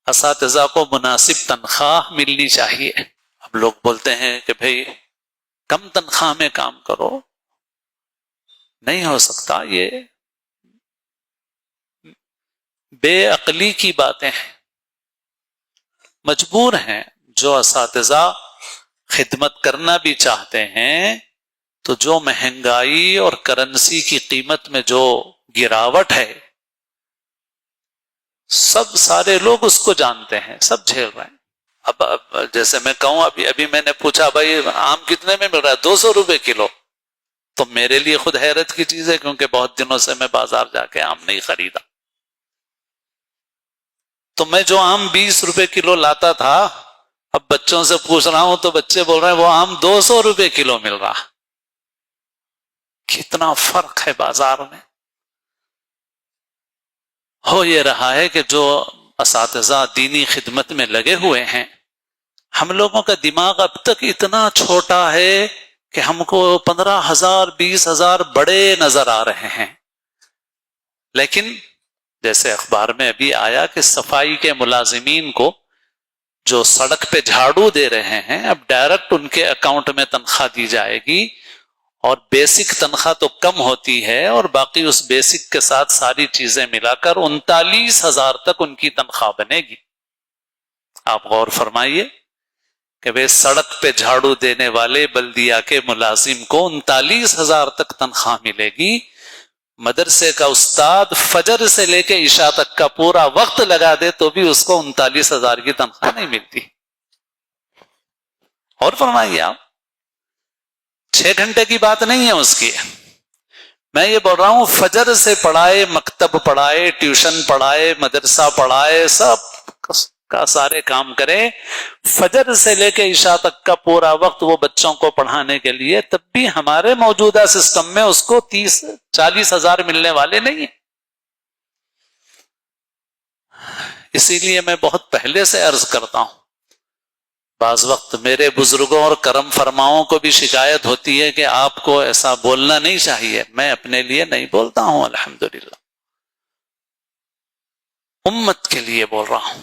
اساتذہ کو مناسب تنخواہ ملنی چاہیے۔ اب لوگ بولتے ہیں کہ بھئی کم تنخواہ میں کام کرو، نہیں ہو سکتا، یہ بے عقلی کی باتیں ہیں۔ مجبور ہیں جو اساتذہ خدمت کرنا بھی چاہتے ہیں، تو جو مہنگائی اور کرنسی کی قیمت میں جو گراوٹ ہے، سب سارے لوگ اس کو جانتے ہیں، سب جھیل رہے ہیں۔ اب جیسے میں کہوں، ابھی میں نے پوچھا بھائی آم کتنے میں مل رہا ہے؟ 200 روپے کلو۔ تو میرے لیے خود حیرت کی چیز ہے، کیونکہ بہت دنوں سے میں بازار جا کے آم نہیں خریدا۔ تو میں جو آم 20 روپے کلو لاتا تھا، اب بچوں سے پوچھ رہا ہوں تو بچے بول رہے ہیں وہ آم 200 روپے کلو مل رہا۔ کتنا فرق ہے بازار میں۔ ہو یہ رہا ہے کہ جو اساتذہ دینی خدمت میں لگے ہوئے ہیں، ہم لوگوں کا دماغ اب تک اتنا چھوٹا ہے کہ ہم کو 15,000 20,000 بڑے نظر آ رہے ہیں۔ لیکن جیسے اخبار میں ابھی آیا کہ صفائی کے ملازمین کو جو سڑک پہ جھاڑو دے رہے ہیں، اب ڈائریکٹ ان کے اکاؤنٹ میں تنخواہ دی جائے گی، اور بیسک تنخواہ تو کم ہوتی ہے، اور باقی اس بیسک کے ساتھ ساری چیزیں ملا کر 39,000 تک ان کی تنخواہ بنے گی۔ آپ غور فرمائیے کہ وہ سڑک پہ جھاڑو دینے والے بلدیہ کے ملازم کو 39,000 تک تنخواہ ملے گی۔ مدرسے کا استاد فجر سے لے کے عشاء تک کا پورا وقت لگا دے تو بھی اس کو 39,000 کی تنخواہ نہیں ملتی۔ اور فرمائیے آپ، 6 گھنٹے کی بات نہیں ہے اس کی، میں یہ بول رہا ہوں فجر سے پڑھائے، مکتب پڑھائے، ٹیوشن پڑھائے، مدرسہ پڑھائے، سب کا سارے کام کرے، فجر سے لے کے عشاء تک کا پورا وقت وہ بچوں کو پڑھانے کے لیے، تب بھی ہمارے موجودہ سسٹم میں اس کو 30-40 ملنے والے نہیں ہیں۔ اسی لیے میں بہت پہلے سے عرض کرتا ہوں، بعض وقت میرے بزرگوں اور کرم فرماؤں کو بھی شکایت ہوتی ہے کہ آپ کو ایسا بولنا نہیں چاہیے۔ میں اپنے لیے نہیں بولتا ہوں، الحمدللہ امت کے لیے بول رہا ہوں۔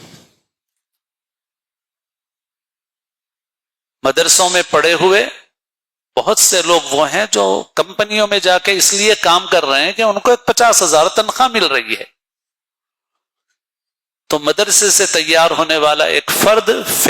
مدرسوں میں پڑھے ہوئے بہت سے لوگ وہ ہیں جو کمپنیوں میں جا کے اس لیے کام کر رہے ہیں کہ ان کو 50,000 تنخواہ مل رہی ہے۔ تو مدرسے سے تیار ہونے والا ایک فرد